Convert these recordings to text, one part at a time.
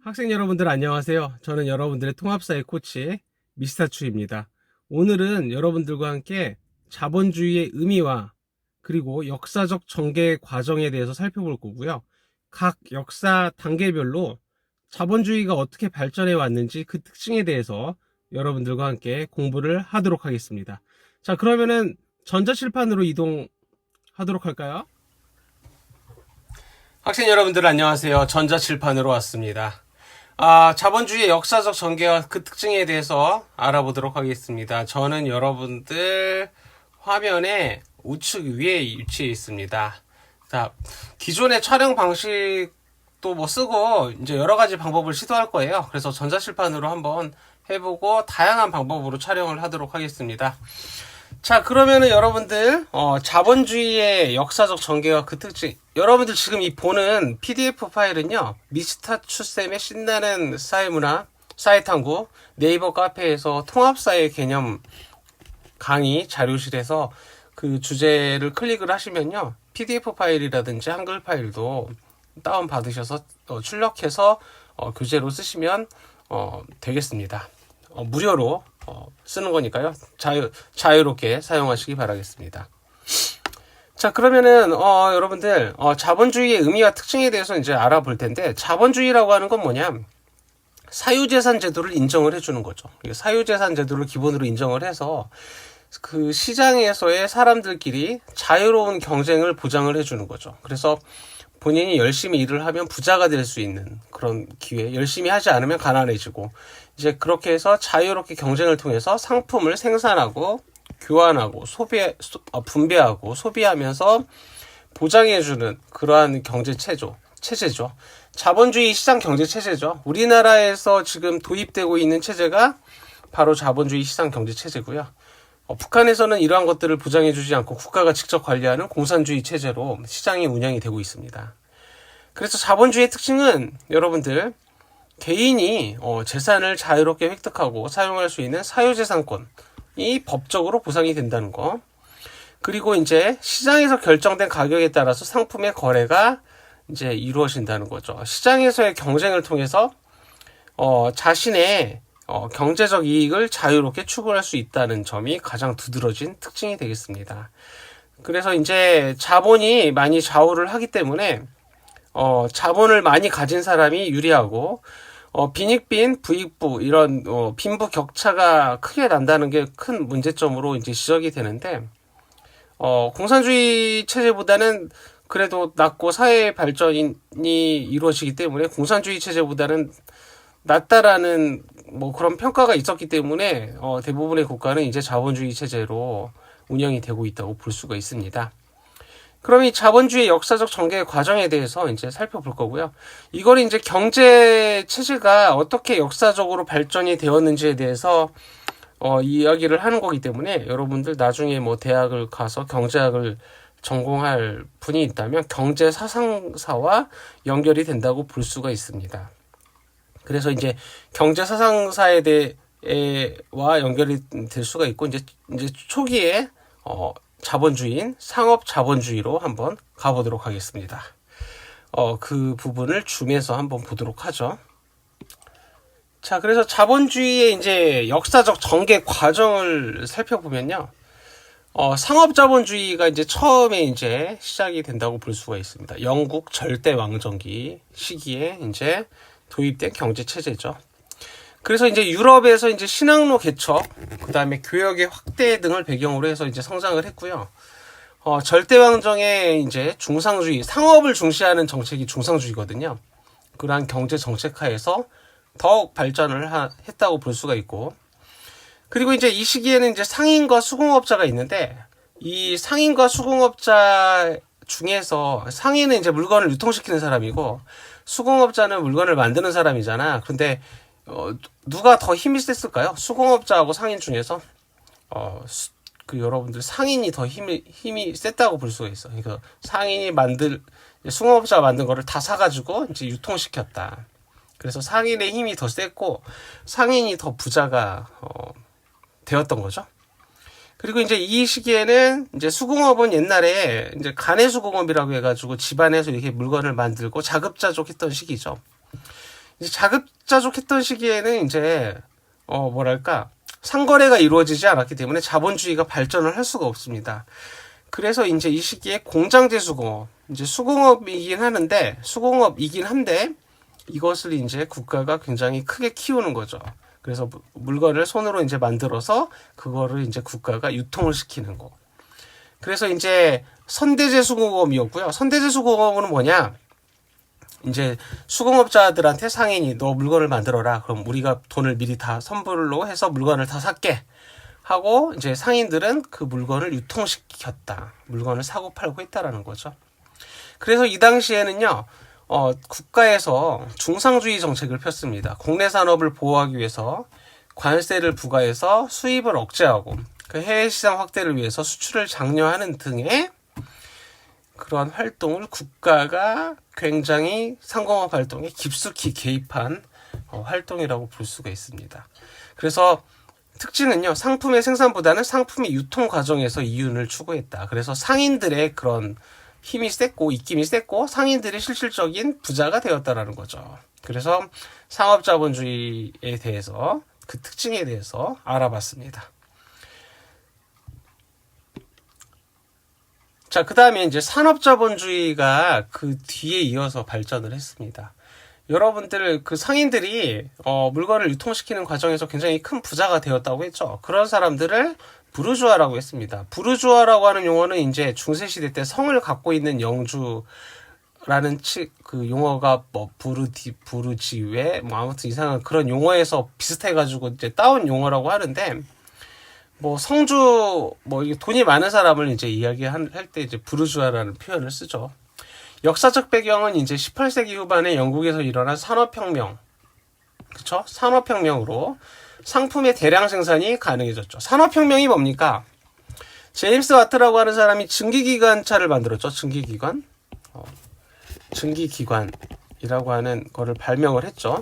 학생 여러분들 안녕하세요. 저는 여러분들의 통합사회 코치 미스터추입니다. 오늘은 여러분들과 함께 자본주의의 의미와 그리고 역사적 전개 과정에 대해서 살펴볼 거고요. 각 역사 단계별로 자본주의가 어떻게 발전해 왔는지 그 특징에 대해서 여러분들과 함께 공부를 하도록 하겠습니다. 자, 그러면은 전자칠판으로 이동하도록 할까요? 학생 여러분들 안녕하세요. 전자칠판으로 왔습니다. 자본주의의 역사적 전개와 그 특징에 대해서 알아보도록 하겠습니다. 저는 여러분들 화면의 우측 위에 위치해 있습니다. 자, 기존의 촬영 방식도 쓰고 이제 여러 가지 방법을 시도할 거예요. 그래서 전자칠판으로 한번 해보고 다양한 방법으로 촬영을 하도록 하겠습니다. 자, 그러면은 여러분들 자본주의의 역사적 전개와 그 특징, 여러분들 지금 이 보는 PDF 파일은요, 미스터추쌤의 신나는 사회문화 사회탐구 네이버 카페에서 통합사회 개념 강의 자료실에서 그 주제를 클릭을 하시면요, PDF 파일이라든지 한글 파일도 다운 받으셔서 출력해서 교재로 쓰시면 되겠습니다. 무료로 쓰는 거니까요. 자유롭게 사용하시기 바라겠습니다. 자, 그러면은 여러분들 자본주의의 의미와 특징에 대해서 이제 알아볼 텐데, 자본주의라고 하는 건 뭐냐? 사유재산 제도를 인정을 해주는 거죠. 사유재산 제도를 기본으로 인정을 해서 그 시장에서의 사람들끼리 자유로운 경쟁을 보장을 해주는 거죠. 그래서 본인이 열심히 일을 하면 부자가 될 수 있는 그런 기회, 열심히 하지 않으면 가난해지고, 이제 그렇게 해서 자유롭게 경쟁을 통해서 상품을 생산하고 교환하고 분배하고 소비하면서 보장해주는 그러한 경제 체제죠. 자본주의 시장 경제 체제죠. 우리나라에서 지금 도입되고 있는 체제가 바로 자본주의 시장 경제 체제고요. 북한에서는 이러한 것들을 보장해주지 않고 국가가 직접 관리하는 공산주의 체제로 시장이 운영이 되고 있습니다. 그래서 자본주의의 특징은 여러분들 개인이 재산을 자유롭게 획득하고 사용할 수 있는 사유재산권이 법적으로 보상이 된다는 거. 그리고 이제 시장에서 결정된 가격에 따라서 상품의 거래가 이제 이루어진다는 거죠. 시장에서의 경쟁을 통해서 자신의 경제적 이익을 자유롭게 추구할 수 있다는 점이 가장 두드러진 특징이 되겠습니다. 그래서 이제 자본이 많이 좌우를 하기 때문에 자본을 많이 가진 사람이 유리하고 빈익빈 부익부 이런 빈부 격차가 크게 난다는 게 큰 문제점으로 이제 지적이 되는데, 공산주의 체제보다는 그래도 낮고 사회 발전이 이루어지기 때문에 공산주의 체제보다는 낫다라는 그런 평가가 있었기 때문에 대부분의 국가는 이제 자본주의 체제로 운영이 되고 있다고 볼 수가 있습니다. 그럼 이 자본주의 역사적 전개 과정에 대해서 이제 살펴볼 거고요. 이걸 이제 경제 체제가 어떻게 역사적으로 발전이 되었는지에 대해서 이야기를 하는 거기 때문에 여러분들 나중에 대학을 가서 경제학을 전공할 분이 있다면 경제 사상사와 연결이 된다고 볼 수가 있습니다. 그래서 이제 경제 사상사에 대해와 연결이 될 수가 있고, 이제 초기에 자본주의인 상업 자본주의로 한번 가보도록 하겠습니다. 그 부분을 줌해서 한번 보도록 하죠. 자, 그래서 자본주의의 이제 역사적 전개 과정을 살펴보면요. 상업 자본주의가 이제 처음에 이제 시작이 된다고 볼 수가 있습니다. 영국 절대 왕정기 시기에 이제 도입된 경제 체제죠. 그래서 이제 유럽에서 이제 신학로 개척, 그 다음에 교역의 확대 등을 배경으로 해서 이제 성장을 했고요. 절대왕정의 이제 중상주의, 상업을 중시하는 정책이 중상주의거든요. 그러한 경제 정책하에서 더욱 발전을 했다고 볼 수가 있고, 그리고 이제 이 시기에는 이제 상인과 수공업자가 있는데, 이 상인과 수공업자 중에서 상인은 이제 물건을 유통시키는 사람이고, 수공업자는 물건을 만드는 사람이잖아. 근데 누가 더 힘이 셌을까요? 수공업자하고 상인 중에서 여러분들 상인이 더 힘이 셌다고 볼 수가 있어. 그러니까 수공업자가 만든 거를 다 사가지고 이제 유통시켰다. 그래서 상인의 힘이 더 셌고 상인이 더 부자가 되었던 거죠. 그리고 이제 이 시기에는 이제 수공업은 옛날에 이제 가내수공업이라고 해가지고 집안에서 이렇게 물건을 만들고 자급자족했던 시기죠. 이제 자급자족했던 시기에는 이제 뭐랄까 상거래가 이루어지지 않았기 때문에 자본주의가 발전을 할 수가 없습니다. 그래서 이제 이 시기에 공장제 수공업, 이제 수공업이긴 한데 이것을 이제 국가가 굉장히 크게 키우는 거죠. 그래서 물건을 손으로 이제 만들어서 그거를 이제 국가가 유통을 시키는 거. 그래서 이제 선대제 수공업이었고요. 선대제 수공업은 뭐냐? 이제 수공업자들한테 상인이 너 물건을 만들어라. 그럼 우리가 돈을 미리 다 선불로 해서 물건을 다 샀게 하고 이제 상인들은 그 물건을 유통시켰다. 물건을 사고 팔고 했다라는 거죠. 그래서 이 당시에는요. 국가에서 중상주의 정책을 폈습니다. 국내 산업을 보호하기 위해서 관세를 부과해서 수입을 억제하고 그 해외 시장 확대를 위해서 수출을 장려하는 등의 그런 활동을 국가가 굉장히 상공업 활동에 깊숙이 개입한 활동이라고 볼 수가 있습니다. 그래서 특징은요, 상품의 생산보다는 상품의 유통 과정에서 이윤을 추구했다. 그래서 상인들의 그런 힘이 셌고 입김이 셌고 상인들이 실질적인 부자가 되었다라는 거죠. 그래서 상업자본주의에 대해서 그 특징에 대해서 알아봤습니다. 자, 그 다음에 이제 산업자본주의가 그 뒤에 이어서 발전을 했습니다. 여러분들 그 상인들이 물건을 유통시키는 과정에서 굉장히 큰 부자가 되었다고 했죠. 그런 사람들을 부르주아라고 했습니다. 부르주아라고 하는 용어는 이제 중세시대 때 성을 갖고 있는 영주라는 그 용어가 뭐 부르지웨 뭐 아무튼 이상한 그런 용어에서 비슷해가지고 이제 따온 용어라고 하는데 뭐 성주 뭐 돈이 많은 사람을 이제 이야기할 때 이제 부르주아라는 표현을 쓰죠. 역사적 배경은 이제 18세기 후반에 영국에서 일어난 산업혁명, 그쵸? 산업혁명으로 상품의 대량 생산이 가능해졌죠. 산업혁명이 뭡니까? 제임스 와트라고 하는 사람이 증기기관차를 만들었죠. 증기기관이라고 하는 거를 발명을 했죠.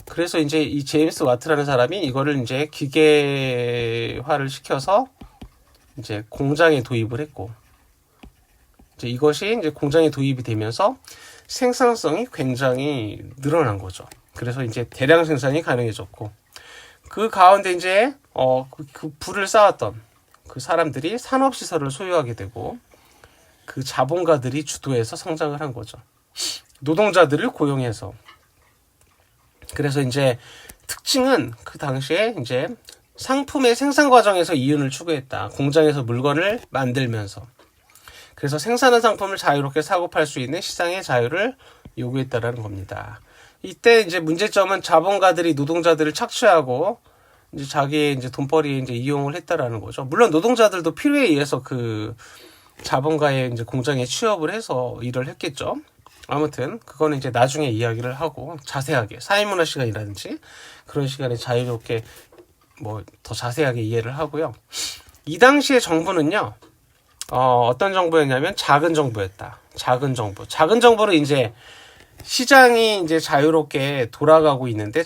그래서 이제 이 제임스 와트라는 사람이 이거를 이제 기계화를 시켜서 이제 공장에 도입을 했고, 이제 이것이 이제 공장에 도입이 되면서 생산성이 굉장히 늘어난 거죠. 그래서 이제 대량 생산이 가능해졌고, 그 가운데 이제 그 불을 쌓았던 그 사람들이 산업시설을 소유하게 되고 그 자본가들이 주도해서 성장을 한 거죠. 노동자들을 고용해서. 그래서 이제 특징은 그 당시에 이제 상품의 생산 과정에서 이윤을 추구했다. 공장에서 물건을 만들면서. 그래서 생산한 상품을 자유롭게 사고 팔 수 있는 시장의 자유를 요구했다라는 겁니다. 이때 이제 문제점은 자본가들이 노동자들을 착취하고 이제 자기의 이제 돈벌이에 이제 이용을 했다라는 거죠. 물론 노동자들도 필요에 의해서 그 자본가의 이제 공장에 취업을 해서 일을 했겠죠. 아무튼 그거는 이제 나중에 이야기를 하고 자세하게 사회문화 시간이라든지 그런 시간에 자유롭게 뭐 더 자세하게 이해를 하고요. 이 당시의 정부는요. 어떤 정부였냐면 작은 정부였다. 작은 정부는 이제 시장이 이제 자유롭게 돌아가고 있는데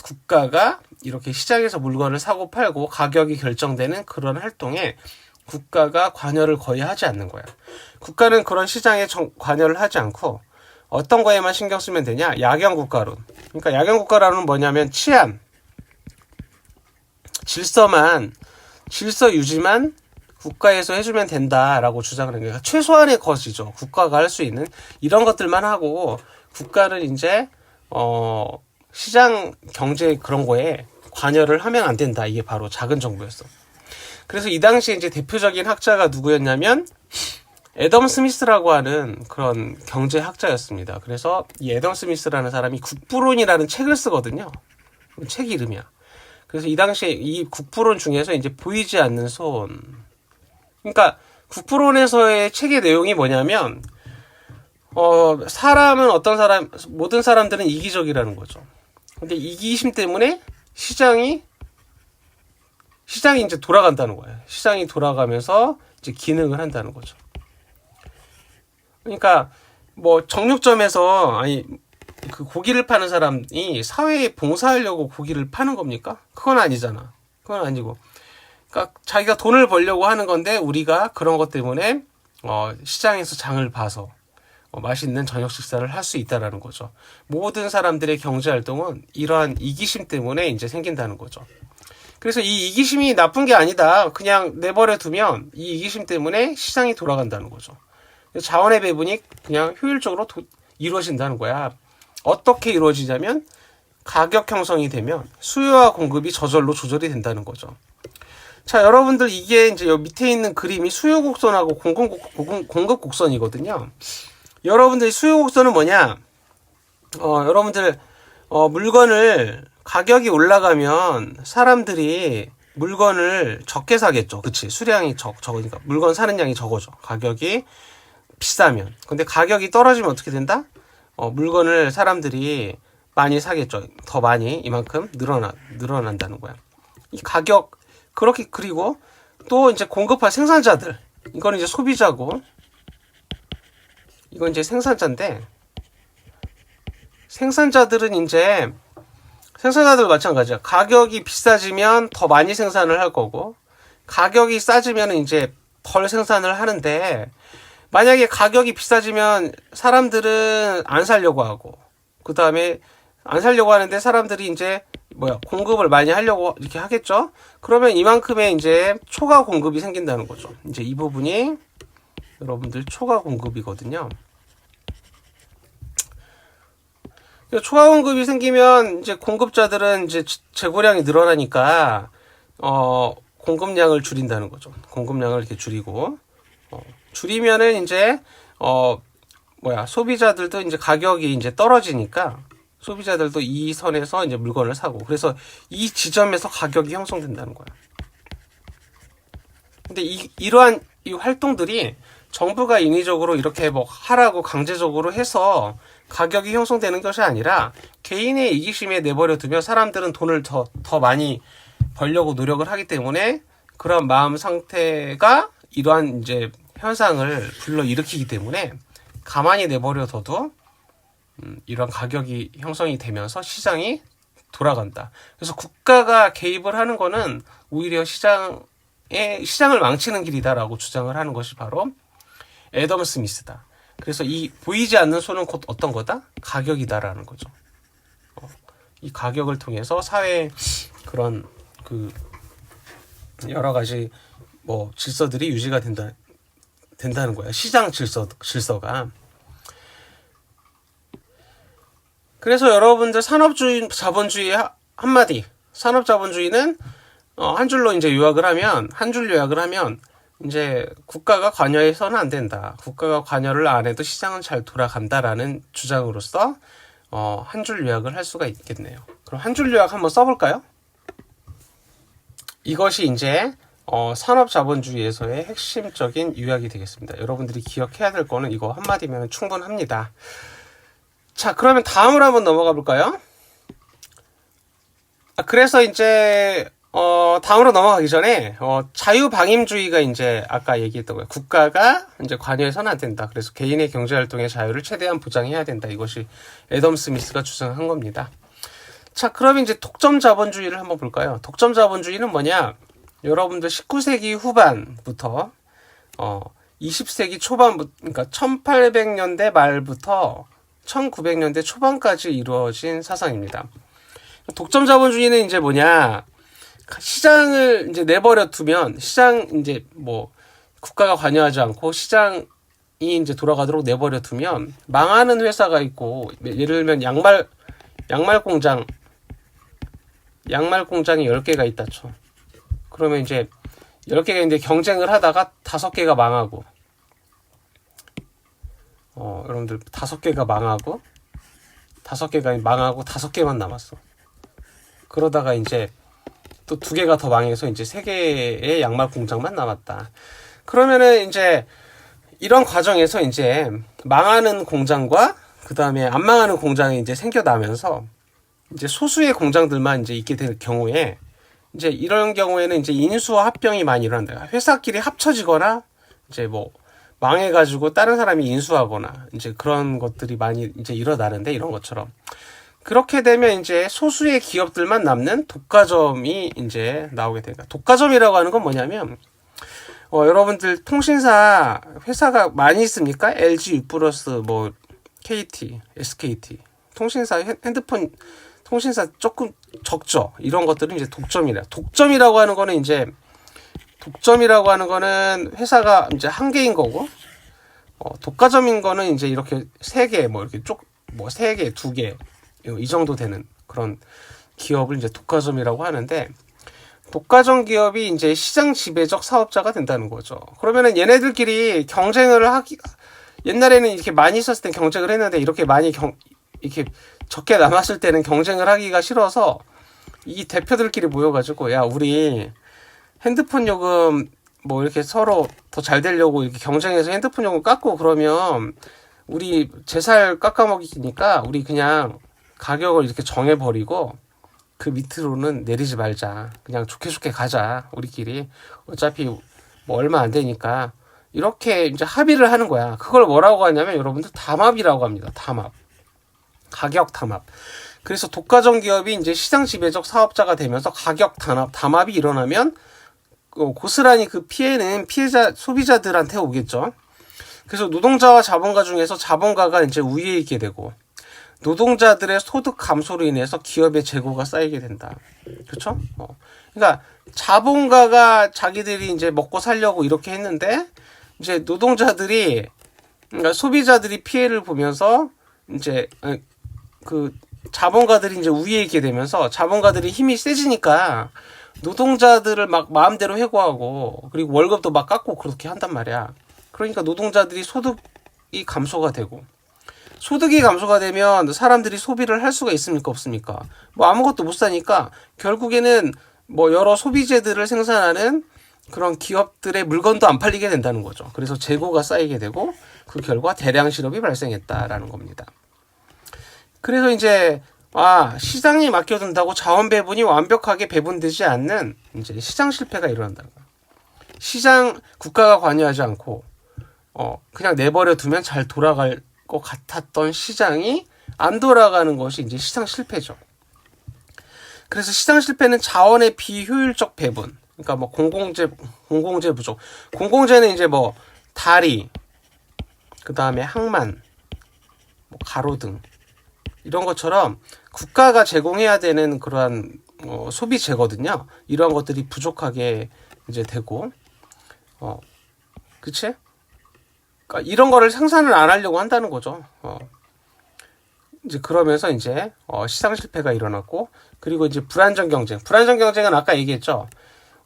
국가가 이렇게 시장에서 물건을 사고 팔고 가격이 결정되는 그런 활동에 국가가 관여를 거의 하지 않는 거야. 국가는 그런 시장에 관여를 하지 않고 어떤 거에만 신경 쓰면 되냐? 야경국가론. 그러니까 야경국가론은 뭐냐면 치안, 질서 유지만 국가에서 해주면 된다라고 주장을 하는 거예요. 최소한의 것이죠. 국가가 할 수 있는 이런 것들만 하고 국가는 이제 시장 경제 그런 거에 관여를 하면 안 된다. 이게 바로 작은 정부였어. 그래서 이 당시에 이제 대표적인 학자가 누구였냐면 애덤 스미스라고 하는 그런 경제학자였습니다. 그래서 이 애덤 스미스라는 사람이 국부론이라는 책을 쓰거든요. 책 이름이야. 그래서 이 당시에 이 국부론 중에서 이제 보이지 않는 손. 그러니까 국부론에서의 책의 내용이 뭐냐면 모든 사람들은 이기적이라는 거죠. 근데 이기심 때문에 시장이 이제 돌아간다는 거예요. 시장이 돌아가면서 이제 기능을 한다는 거죠. 그러니까 뭐 정육점에서 그 고기를 파는 사람이 사회에 봉사하려고 고기를 파는 겁니까? 그건 아니잖아. 그건 아니고. 그러니까 자기가 돈을 벌려고 하는 건데 우리가 그런 것 때문에 시장에서 장을 봐서 맛있는 저녁 식사를 할 수 있다라는 거죠. 모든 사람들의 경제 활동은 이러한 이기심 때문에 이제 생긴다는 거죠. 그래서 이 이기심이 나쁜 게 아니다. 그냥 내버려 두면 이 이기심 때문에 시장이 돌아간다는 거죠. 자원의 배분이 그냥 효율적으로 이루어진다는 거야. 어떻게 이루어지냐면 가격 형성이 되면 수요와 공급이 저절로 조절이 된다는 거죠. 자, 여러분들 이게 이제 여기 밑에 있는 그림이 수요 곡선하고 공급 곡선이거든요. 여러분들 수요 곡선은 뭐냐? 여러분들 물건을 가격이 올라가면 사람들이 물건을 적게 사겠죠. 그치? 수량이 적으니까 물건 사는 양이 적어져. 가격이 비싸면. 근데 가격이 떨어지면 어떻게 된다? 물건을 사람들이 많이 사겠죠. 더 많이 이만큼 늘어난다는 거야. 이 가격 그렇게 그리고 또 이제 공급할 생산자들 이건 이제 소비자고 이건 이제 생산자인데 생산자들 마찬가지야. 가격이 비싸지면 더 많이 생산을 할 거고 가격이 싸지면 이제 덜 생산을 하는데 만약에 가격이 비싸지면 사람들은 안 사려고 하고 그 다음에 안 사려고 하는데 사람들이 이제 공급을 많이 하려고 이렇게 하겠죠. 그러면 이만큼의 이제 초과 공급이 생긴다는 거죠. 이제 이 부분이 여러분들 초과 공급이거든요. 초과 공급이 생기면 이제 공급자들은 이제 재고량이 늘어나니까 공급량을 줄인다는 거죠. 공급량을 이렇게 줄이고 줄이면은 이제 소비자들도 이제 가격이 이제 떨어지니까 소비자들도 이 선에서 이제 물건을 사고 그래서 이 지점에서 가격이 형성된다는 거야. 근데 이러한 이 활동들이 정부가 인위적으로 이렇게 하라고 강제적으로 해서 가격이 형성되는 것이 아니라 개인의 이기심에 내버려 두면 사람들은 돈을 더 많이 벌려고 노력을 하기 때문에 그런 마음 상태가 이러한 이제 현상을 불러일으키기 때문에 가만히 내버려 둬도 이런 가격이 형성이 되면서 시장이 돌아간다. 그래서 국가가 개입을 하는 거는 오히려 시장을 망치는 길이다라고 주장을 하는 것이 바로 애덤 스미스다. 그래서 이 보이지 않는 손은 곧 어떤 거다? 가격이다라는 거죠. 이 가격을 통해서 사회의 그런 여러 가지 질서들이 유지가 된다는 거야. 시장 질서가. 그래서 여러분들 자본주의 한마디. 산업자본주의는 한 줄로 이제 요약을 하면 이제 국가가 관여해서는 안 된다. 국가가 관여를 안 해도 시장은 잘 돌아간다라는 주장으로서 한 줄 요약을 할 수가 있겠네요. 그럼 한 줄 요약 한번 써볼까요? 이것이 이제 산업자본주의에서의 핵심적인 요약이 되겠습니다. 여러분들이 기억해야 될 거는 이거 한마디면 충분합니다. 자, 그러면 다음으로 한번 넘어가 볼까요? 그래서 이제 다음으로 넘어가기 전에 자유방임주의가 이제 아까 얘기했던 거예요. 국가가 이제 관여해서는 안 된다. 그래서 개인의 경제활동의 자유를 최대한 보장해야 된다. 이것이 애덤 스미스가 주장한 겁니다. 자, 그럼 이제 독점자본주의를 한번 볼까요? 독점자본주의는 뭐냐? 여러분들 19세기 후반부터 20세기 초반부터 그러니까 1800년대 말부터 1900년대 초반까지 이루어진 사상입니다. 독점자본주의는 이제 뭐냐? 시장을 이제 내버려 두면 이제 국가가 관여하지 않고 시장이 이제 돌아가도록 내버려 두면 망하는 회사가 있고 예를 들면 양말 공장이 10개가 있다 쳐. 그러면 이제 10개가 있는데 경쟁을 하다가 5개가 망하고 여러분들 5개가 망하고 5개만 남았어. 그러다가 이제 또 2개가 더 망해서 이제 3개의 양말 공장만 남았다. 그러면은 이제 이런 과정에서 이제 망하는 공장과 그 다음에 안 망하는 공장이 이제 생겨나면서 이제 소수의 공장들만 이제 있게 될 경우에 이제 이런 경우에는 이제 인수와 합병이 많이 일어난다. 회사끼리 합쳐지거나 이제 망해가지고 다른 사람이 인수하거나 이제 그런 것들이 많이 이제 일어나는데 이런 것처럼. 그렇게 되면 이제 소수의 기업들만 남는 독과점이 이제 나오게 됩니다. 독과점이라고 하는 건 뭐냐면, 여러분들 통신사 회사가 많이 있습니까? LG, 유플러스, 뭐 KT, SKT 통신사 핸드폰 통신사 조금 적죠. 이런 것들은 이제 독점이라고 하는 거는 회사가 이제 한 개인 거고, 독과점인 거는 이제 이렇게 세 개, 뭐 이렇게 세 개, 두 개, 이 정도 되는 그런 기업을 이제 독과점이라고 하는데, 독과점 기업이 이제 시장 지배적 사업자가 된다는 거죠. 그러면은 얘네들끼리 옛날에는 이렇게 많이 있었을 땐 경쟁을 했는데, 이렇게 이렇게 적게 남았을 때는 경쟁을 하기가 싫어서, 이 대표들끼리 모여가지고, 야, 우리 핸드폰 요금, 뭐 이렇게 서로 더 잘 되려고 이렇게 경쟁해서 핸드폰 요금 깎고 그러면, 우리 제살 깎아먹이니까, 우리 그냥 가격을 이렇게 정해버리고, 그 밑으로는 내리지 말자. 그냥 좋게 가자. 우리끼리. 어차피 뭐 얼마 안 되니까. 이렇게 이제 합의를 하는 거야. 그걸 뭐라고 하냐면 여러분들 담합이라고 합니다. 담합. 가격 담합. 그래서 독과점 기업이 이제 시장 지배적 사업자가 되면서 가격 담합이 일어나면 고스란히 그 피해는 소비자들한테 오겠죠. 그래서 노동자와 자본가 중에서 자본가가 이제 우위에 있게 되고, 노동자들의 소득 감소로 인해서 기업의 재고가 쌓이게 된다. 그렇죠? 그러니까 자본가가 자기들이 이제 먹고 살려고 이렇게 했는데, 이제 노동자들이, 그러니까 소비자들이 피해를 보면서 이제 그 자본가들이 이제 우위에 있게 되면서 자본가들이 힘이 세지니까 노동자들을 막 마음대로 해고하고, 그리고 월급도 막 깎고 그렇게 한단 말이야. 그러니까 노동자들이 소득이 감소가 되고, 소득이 감소가 되면 사람들이 소비를 할 수가 있습니까? 없습니까? 뭐 아무것도 못 사니까 결국에는 뭐 여러 소비재들을 생산하는 그런 기업들의 물건도 안 팔리게 된다는 거죠. 그래서 재고가 쌓이게 되고, 그 결과 대량 실업이 발생했다라는 겁니다. 그래서 이제 시장에 맡겨둔다고 자원 배분이 완벽하게 배분되지 않는 이제 시장 실패가 일어난다는 거예요. 국가가 관여하지 않고 그냥 내버려 두면 잘 돌아갈 것 같았던 시장이 안 돌아가는 것이 이제 시장 실패죠. 그래서 시장 실패는 자원의 비효율적 배분, 그러니까 뭐 공공재 부족. 공공재는 이제 뭐 다리, 그 다음에 항만, 뭐 가로등 이런 것처럼 국가가 제공해야 되는 그러한 소비재거든요. 이러한 것들이 부족하게 이제 되고, 그치? 그러니까 이런 거를 생산을 안 하려고 한다는 거죠. 이제 그러면서 이제 시장 실패가 일어났고, 그리고 이제 불안정 경쟁은 아까 얘기했죠.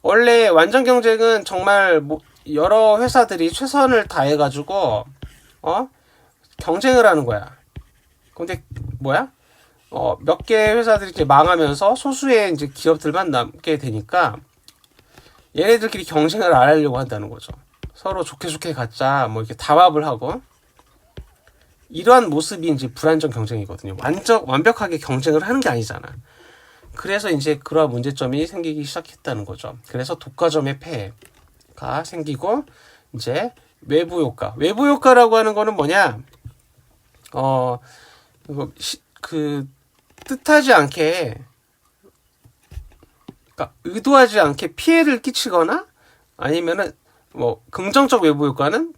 원래 완전 경쟁은 정말 뭐 여러 회사들이 최선을 다해가지고 경쟁을 하는 거야. 근데 뭐야? 몇 개 회사들이 이제 망하면서 소수의 이제 기업들만 남게 되니까 얘네들끼리 경쟁을 안 하려고 한다는 거죠. 서로 좋게 갖자, 뭐 이렇게 담합을 하고, 이러한 모습이 이제 불안정 경쟁이거든요. 완벽하게 경쟁을 하는 게 아니잖아. 그래서 이제 그러한 문제점이 생기기 시작했다는 거죠. 그래서 독과점의 폐해가 생기고, 이제 외부 효과라고 하는 거는 뭐냐? 뜻하지 않게, 그러니까 의도하지 않게 피해를 끼치거나, 아니면은 뭐 긍정적 외부 효과는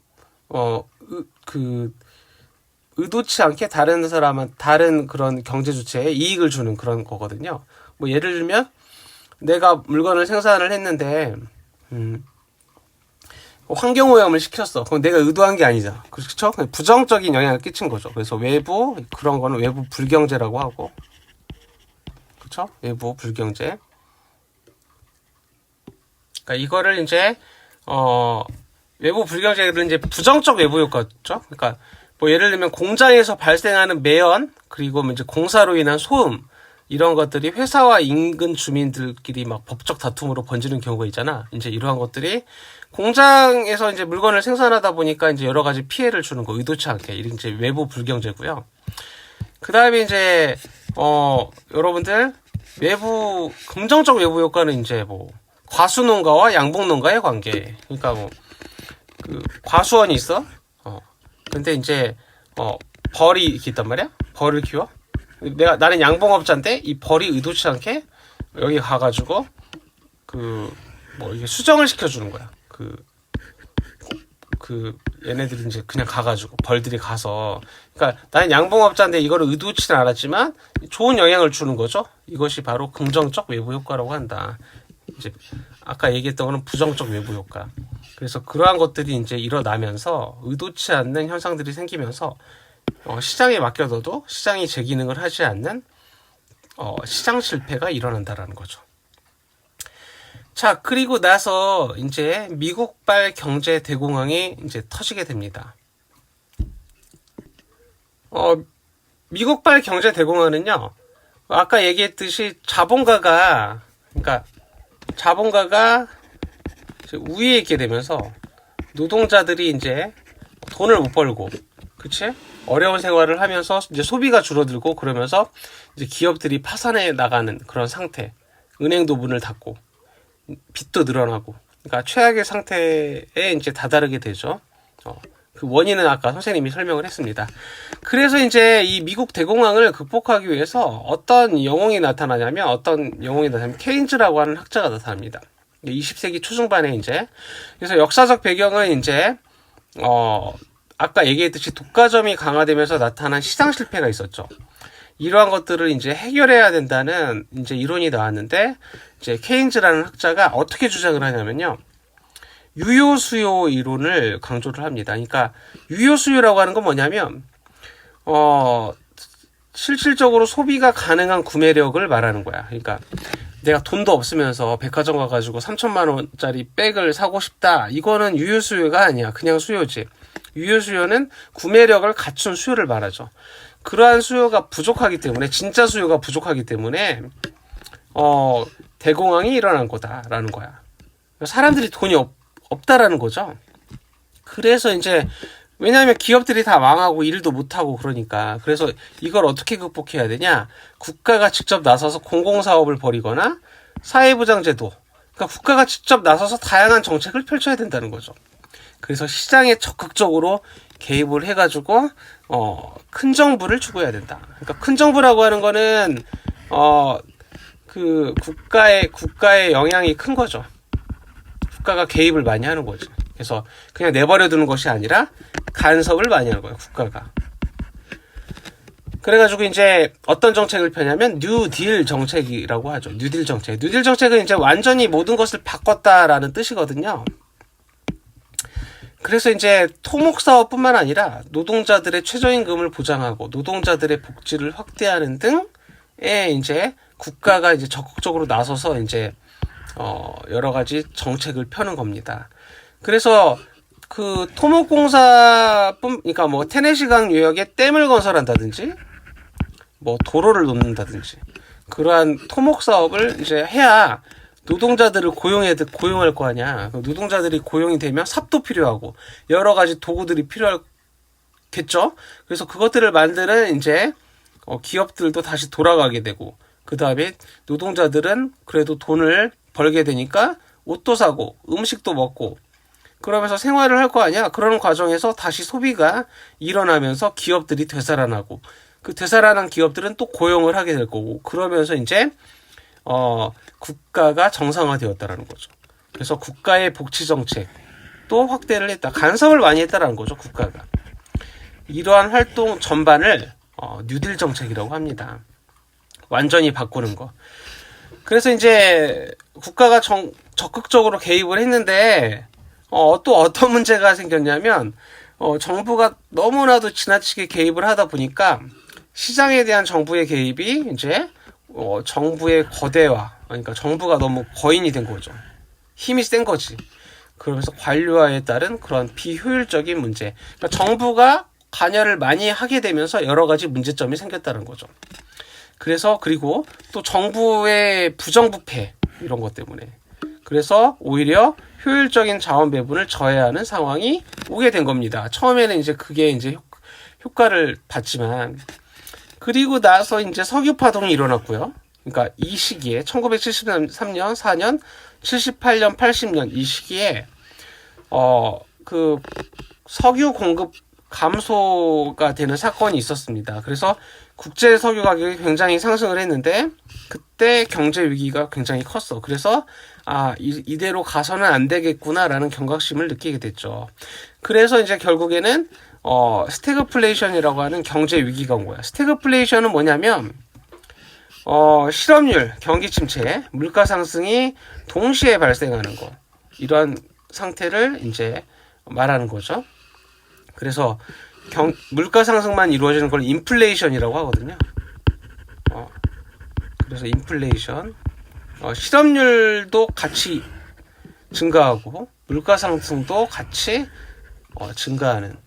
의도치 않게 다른 그런 경제 주체에 이익을 주는 그런 거거든요. 뭐 예를 들면 내가 물건을 생산을 했는데 환경오염을 시켰어. 그럼 내가 의도한 게 아니잖아. 그렇죠? 부정적인 영향을 끼친 거죠. 그래서 그런 거는 외부 불경제라고 하고, 그렇죠? 외부 불경제. 그러니까 이거를 이제 외부 불경제는 이제 부정적 외부 효과죠. 그러니까 뭐 예를 들면 공장에서 발생하는 매연, 그리고 이제 공사로 인한 소음, 이런 것들이 회사와 인근 주민들끼리 막 법적 다툼으로 번지는 경우가 있잖아. 이제 이러한 것들이 공장에서 이제 물건을 생산하다 보니까 이제 여러 가지 피해를 주는 거, 의도치 않게. 이런 이제 외부 불경제고요. 그 다음에 이제 여러분들 긍정적 외부 효과는 이제 뭐 과수농가와 양봉농가의 관계. 그러니까 뭐 과수원이 있어. 근데 이제 벌이 이렇게 있단 말이야. 벌을 키워. 나는 양봉업자인데 이 벌이 의도치 않게 여기 가가지고 뭐 이게 수정을 시켜주는 거야. 얘네들이 이제 그냥 가가지고 벌들이 가서, 그러니까 나는 양봉업자인데 이거를 의도치는 않았지만 좋은 영향을 주는 거죠. 이것이 바로 긍정적 외부 효과라고 한다. 이제 아까 얘기했던 거는 부정적 외부 효과. 그래서 그러한 것들이 이제 일어나면서 의도치 않는 현상들이 생기면서 시장에 맡겨둬도 시장이 제 기능을 하지 않는 시장 실패가 일어난다라는 거죠. 자, 그리고 나서 이제 미국발 경제 대공황이 이제 터지게 됩니다. 미국발 경제 대공황은요, 아까 얘기했듯이 자본가가 우위에 있게 되면서 노동자들이 이제 돈을 못 벌고, 그치? 어려운 생활을 하면서 이제 소비가 줄어들고 그러면서 이제 기업들이 파산해 나가는 그런 상태, 은행도 문을 닫고, 빚도 늘어나고, 그러니까 최악의 상태에 이제 다다르게 되죠. 그 원인은 아까 선생님이 설명을 했습니다. 그래서 이제 이 미국 대공황을 극복하기 위해서 어떤 영웅이 나타나냐면 케인즈라고 하는 학자가 나타납니다. 20세기 초중반에 이제, 그래서 역사적 배경은 이제 아까 얘기했듯이 독과점이 강화되면서 나타난 시장 실패가 있었죠. 이러한 것들을 이제 해결해야 된다는 이제 이론이 나왔는데, 이제 케인즈라는 학자가 어떻게 주장을 하냐면요, 유효 수요 이론을 강조를 합니다. 그러니까 유효 수요라고 하는 건 뭐냐면 실질적으로 소비가 가능한 구매력을 말하는 거야. 그러니까 내가 돈도 없으면서 백화점 가가지고 3천만 원짜리 백을 사고 싶다. 이거는 유효 수요가 아니야. 그냥 수요지. 유효 수요는 구매력을 갖춘 수요를 말하죠. 그러한 수요가 부족하기 때문에, 진짜 수요가 부족하기 때문에 대공황이 일어난 거다라는 거야. 사람들이 돈이 없다라는 거죠. 그래서 이제 왜냐하면 기업들이 다 망하고 일도 못하고 그러니까, 그래서 이걸 어떻게 극복해야 되냐, 국가가 직접 나서서 공공사업을 벌이거나 사회보장제도, 그러니까 국가가 직접 나서서 다양한 정책을 펼쳐야 된다는 거죠. 그래서 시장에 적극적으로 개입을 해가지고 큰 정부를 추구해야 된다. 그러니까 큰 정부라고 하는 거는 그 국가의 영향이 큰 거죠. 국가가 개입을 많이 하는 거지. 그래서 그냥 내버려 두는 것이 아니라 간섭을 많이 하는 거예요, 국가가. 그래가지고 이제 어떤 정책을 펴냐면 뉴딜 정책이라고 하죠. 뉴딜 정책. 뉴딜 정책은 이제 완전히 모든 것을 바꿨다라는 뜻이거든요. 그래서 이제 토목사업뿐만 아니라 노동자들의 최저임금을 보장하고 노동자들의 복지를 확대하는 등에 이제 국가가 이제 적극적으로 나서서 이제 여러 가지 정책을 펴는 겁니다. 그래서 그 그러니까 뭐 테네시강 유역에 댐을 건설한다든지, 뭐 도로를 놓는다든지, 그러한 토목 사업을 이제 해야 노동자들을 고용할 거 아니야. 노동자들이 고용이 되면 삽도 필요하고 여러 가지 도구들이 필요하겠죠. 그래서 그것들을 만드는 이제 기업들도 다시 돌아가게 되고, 그 다음에 노동자들은 그래도 돈을 벌게 되니까 옷도 사고 음식도 먹고 그러면서 생활을 할 거 아니야. 그런 과정에서 다시 소비가 일어나면서 기업들이 되살아나고, 그 되살아난 기업들은 또 고용을 하게 될 거고, 그러면서 이제 국가가 정상화되었다라는 거죠. 그래서 국가의 복지 정책도 확대를 했다. 간섭을 많이 했다라는 거죠, 국가가. 이러한 활동 전반을 뉴딜 정책이라고 합니다. 완전히 바꾸는 거. 그래서 이제 국가가 적극적으로 개입을 했는데 또 어떤 문제가 생겼냐면 정부가 너무나도 지나치게 개입을 하다 보니까 시장에 대한 정부의 개입이 이제 정부의 거대화, 그러니까 정부가 너무 거인이 된 거죠. 힘이 센 거지. 그러면서 관료화에 따른 그런 비효율적인 문제. 그러니까 정부가 관여를 많이 하게 되면서 여러 가지 문제점이 생겼다는 거죠. 그리고 또 정부의 부정부패 이런 것 때문에, 그래서 오히려 효율적인 자원 배분을 저해하는 상황이 오게 된 겁니다. 처음에는 이제 그게 이제 효과를 봤지만, 그리고 나서 이제 석유 파동이 일어났고요. 그러니까 이 시기에 1973년, 4년, 78년, 80년 이 시기에 그 석유 공급 감소가 되는 사건이 있었습니다. 그래서 국제 석유 가격이 굉장히 상승을 했는데 그때 경제 위기가 굉장히 컸어. 그래서 이대로 가서는 안 되겠구나라는 경각심을 느끼게 됐죠. 그래서 이제 결국에는 스태그플레이션이라고 하는 경제 위기가 온 거야. 스태그플레이션은 뭐냐면 실업률, 경기 침체, 물가 상승이 동시에 발생하는 거. 이러한 상태를 이제 말하는 거죠. 그래서 물가 상승만 이루어지는 걸 인플레이션이라고 하거든요. 그래서 인플레이션, 실업률도 같이 증가하고 물가 상승도 같이 증가하는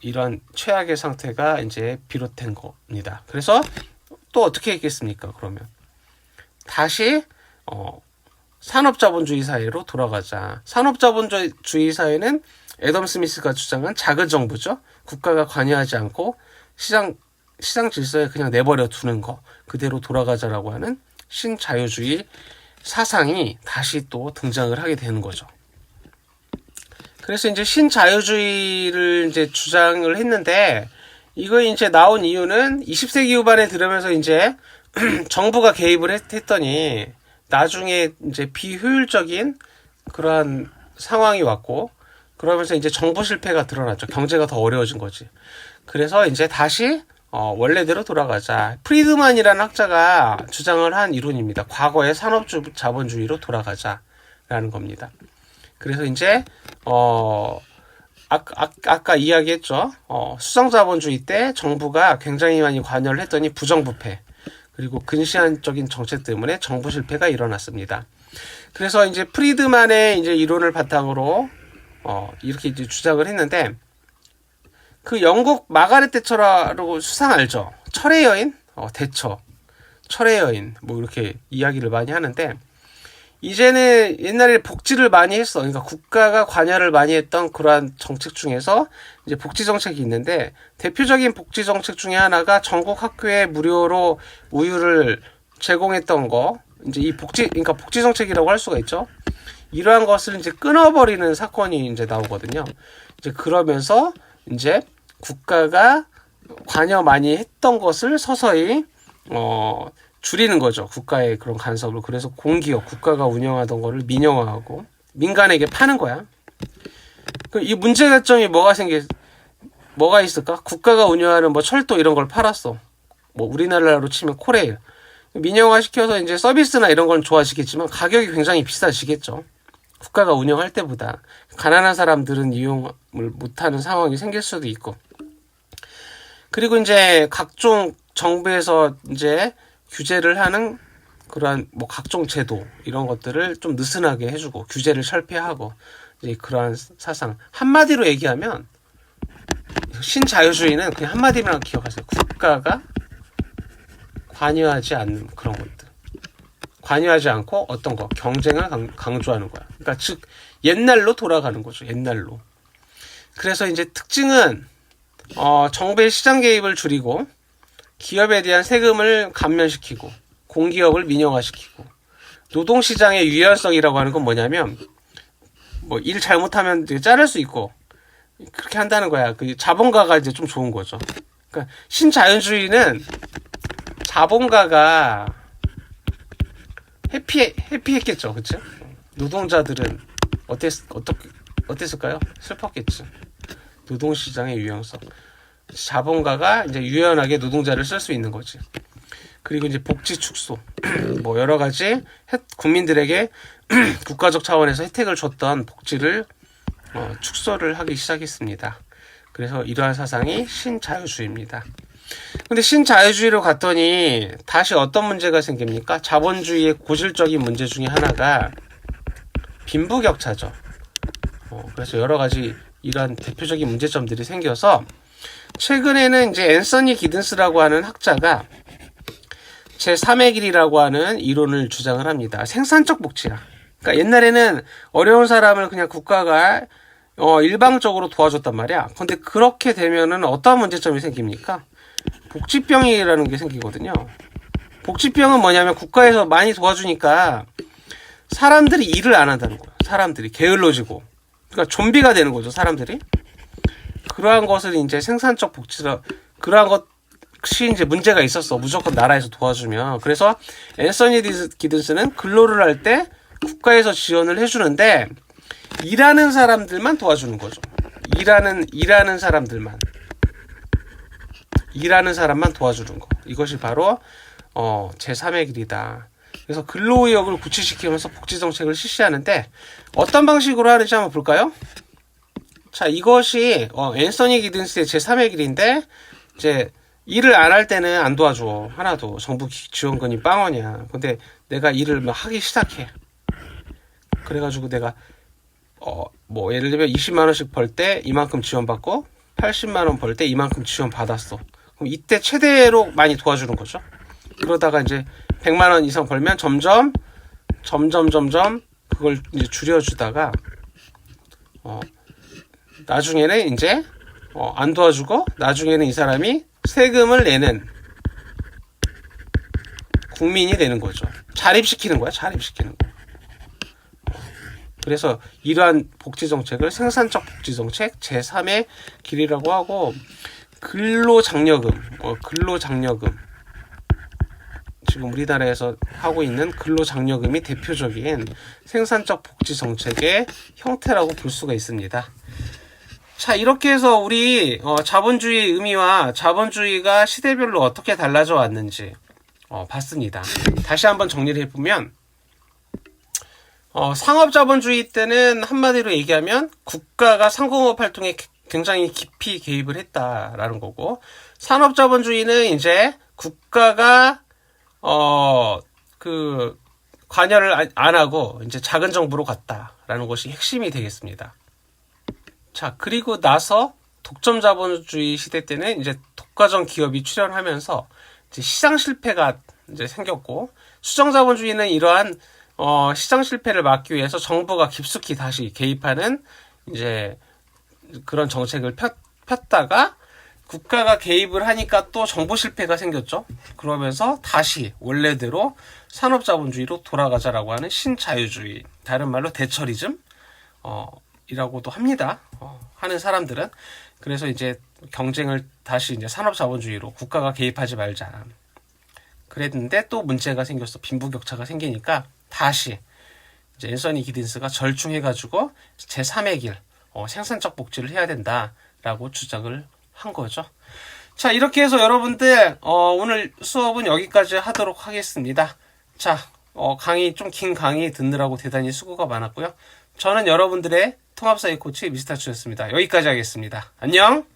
이런 최악의 상태가 이제 비롯된 겁니다. 그래서 또 어떻게 했겠습니까? 그러면 다시 산업자본주의 사회로 돌아가자. 산업자본주의 사회는 애덤 스미스가 주장한 작은 정부죠. 국가가 관여하지 않고 시장 질서에 그냥 내버려 두는 거, 그대로 돌아가자라고 하는 신자유주의 사상이 다시 또 등장을 하게 되는 거죠. 그래서 이제 신자유주의를 이제 주장을 했는데, 이거 이제 나온 이유는 20세기 후반에 들으면서 이제 정부가 개입을 했더니 나중에 이제 비효율적인 그러한 상황이 왔고, 그러면서 이제 정부 실패가 드러났죠. 경제가 더 어려워진 거지. 그래서 이제 다시 원래대로 돌아가자. 프리드만이라는 학자가 주장을 한 이론입니다. 과거의 산업자본주의로 돌아가자라는 겁니다. 그래서 이제 아까 이야기했죠. 수성자본주의 때 정부가 굉장히 많이 관여를 했더니 부정부패, 그리고 근시안적인 정책 때문에 정부 실패가 일어났습니다. 그래서 이제 프리드만의 이제 이론을 바탕으로 이렇게 이제 주장을 했는데, 그 영국 마가렛 대처라고 수상 알죠? 철의 여인? 대처. 철의 여인. 뭐 이렇게 이야기를 많이 하는데, 이제는 옛날에 복지를 많이 했어. 그러니까 국가가 관여를 많이 했던 그러한 정책 중에서 이제 복지 정책이 있는데, 대표적인 복지 정책 중에 하나가 전국 학교에 무료로 우유를 제공했던 거. 이제 이 그러니까 복지 정책이라고 할 수가 있죠. 이러한 것을 이제 끊어버리는 사건이 이제 나오거든요. 이제 그러면서 이제 국가가 관여 많이 했던 것을 서서히 줄이는 거죠. 국가의 그런 간섭을. 그래서 공기업, 국가가 운영하던 거를 민영화하고 민간에게 파는 거야. 이 문제점이 뭐가 있을까? 국가가 운영하는 뭐 철도 이런 걸 팔았어. 뭐 우리나라로 치면 코레일. 민영화 시켜서 이제 서비스나 이런 건 좋아지겠지만 가격이 굉장히 비싸지겠죠. 국가가 운영할 때보다. 가난한 사람들은 이용을 못하는 상황이 생길 수도 있고. 그리고 이제 각종 정부에서 이제 규제를 하는 그러한 뭐 각종 제도 이런 것들을 좀 느슨하게 해주고 규제를 철폐하고 이제 그러한 사상. 한마디로 얘기하면 신자유주의는 그냥 한마디만 기억하세요. 국가가 관여하지 않는 그런 것들. 관여하지 않고 어떤 거 경쟁을 강조하는 거야. 그러니까 즉 옛날로 돌아가는 거죠. 옛날로. 그래서 이제 특징은 정부의 시장 개입을 줄이고 기업에 대한 세금을 감면시키고 공기업을 민영화시키고 노동시장의 유연성이라고 하는 건 뭐냐면 뭐 일 잘못하면 자를 수 있고 그렇게 한다는 거야. 그 자본가가 이제 좀 좋은 거죠. 그러니까 신자유주의는 자본가가 해피했겠죠, 그렇죠? 노동자들은 어땠을까요? 슬펐겠죠. 노동시장의 유연성. 자본가가 이제 유연하게 노동자를 쓸 수 있는 거지. 그리고 이제 복지 축소, 뭐 여러 가지 국민들에게 국가적 차원에서 혜택을 줬던 복지를 축소를 하기 시작했습니다. 그래서 이러한 사상이 신자유주의입니다. 근데 신자유주의로 갔더니 다시 어떤 문제가 생깁니까? 자본주의의 고질적인 문제 중에 하나가 빈부격차죠. 그래서 여러 가지 이러한 대표적인 문제점들이 생겨서 최근에는 이제 앤서니 기든스라고 하는 학자가 제3의 길이라고 하는 이론을 주장을 합니다. 생산적 복지야. 그러니까 옛날에는 어려운 사람을 그냥 국가가 일방적으로 도와줬단 말이야. 근데 그렇게 되면은 어떤 문제점이 생깁니까? 복지병이라는 게 생기거든요. 복지병은 뭐냐면 국가에서 많이 도와주니까 사람들이 일을 안 한다는 거예요. 사람들이 게을러지고. 그러니까 좀비가 되는 거죠, 사람들이. 그러한 것을 이제 생산적 복지라, 그러한 것이 이제 문제가 있었어. 무조건 나라에서 도와주면. 그래서 앤서니 기든스는 근로를 할 때 국가에서 지원을 해주는데 일하는 사람들만 도와주는 거죠. 일하는 사람만 도와주는 거. 이것이 바로 제3의 길이다. 그래서 근로의욕을 구체시키면서 복지정책을 실시하는데 어떤 방식으로 하는지 한번 볼까요? 자, 이것이 앤서니 기든스의 제3의 길인데 이제 일을 안 할 때는 안 도와줘. 하나도. 정부 지원금이 빵원이야. 근데 내가 일을 막 하기 시작해. 그래가지고 내가 뭐 예를 들면 20만 원씩 벌 때 이만큼 지원받고 80만 원 벌 때 이만큼 지원받았어. 그럼 이때 최대로 많이 도와주는 거죠. 그러다가 이제 100만 원 이상 벌면 점점 그걸 이제 줄여주다가 나중에는 이제 안 도와주고 나중에는 이 사람이 세금을 내는 국민이 되는 거죠. 자립시키는 거야. 자립시키는 거. 그래서 이러한 복지정책을 생산적 복지정책 제3의 길이라고 하고 근로장려금 지금 우리나라에서 하고 있는 근로장려금이 대표적인 생산적 복지정책의 형태라고 볼 수가 있습니다. 자, 이렇게 해서 우리 자본주의의 의미와 자본주의가 시대별로 어떻게 달라져 왔는지 봤습니다. 다시 한번 정리를 해보면 상업자본주의 때는 한마디로 얘기하면 국가가 상공업 활동에 굉장히 깊이 개입을 했다라는 거고, 산업자본주의는 이제 국가가 관여를 안 하고 이제 작은 정부로 갔다라는 것이 핵심이 되겠습니다. 자, 그리고 나서 독점 자본주의 시대 때는 이제 독과점 기업이 출현하면서 이제 시장 실패가 이제 생겼고, 수정 자본주의는 이러한 시장 실패를 막기 위해서 정부가 깊숙이 다시 개입하는 이제 그런 정책을 폈다가 국가가 개입을 하니까 또 정부 실패가 생겼죠. 그러면서 다시 원래대로 산업자본주의로 돌아가자라고 하는 신자유주의, 다른 말로 대처리즘 이라고도 합니다. 하는 사람들은. 그래서 이제 경쟁을 다시 이제 산업자본주의로 국가가 개입하지 말자. 그랬는데 또 문제가 생겼어. 빈부격차가 생기니까 다시 이제 앤서니 기든스가 절충해가지고 제3의 길, 생산적 복지를 해야 된다라고 주장을 한 거죠. 자, 이렇게 해서 여러분들 오늘 수업은 여기까지 하도록 하겠습니다. 자, 좀 긴 강의 듣느라고 대단히 수고가 많았고요. 저는 여러분들의 통합사회 코치 미스터추였습니다. 여기까지 하겠습니다. 안녕.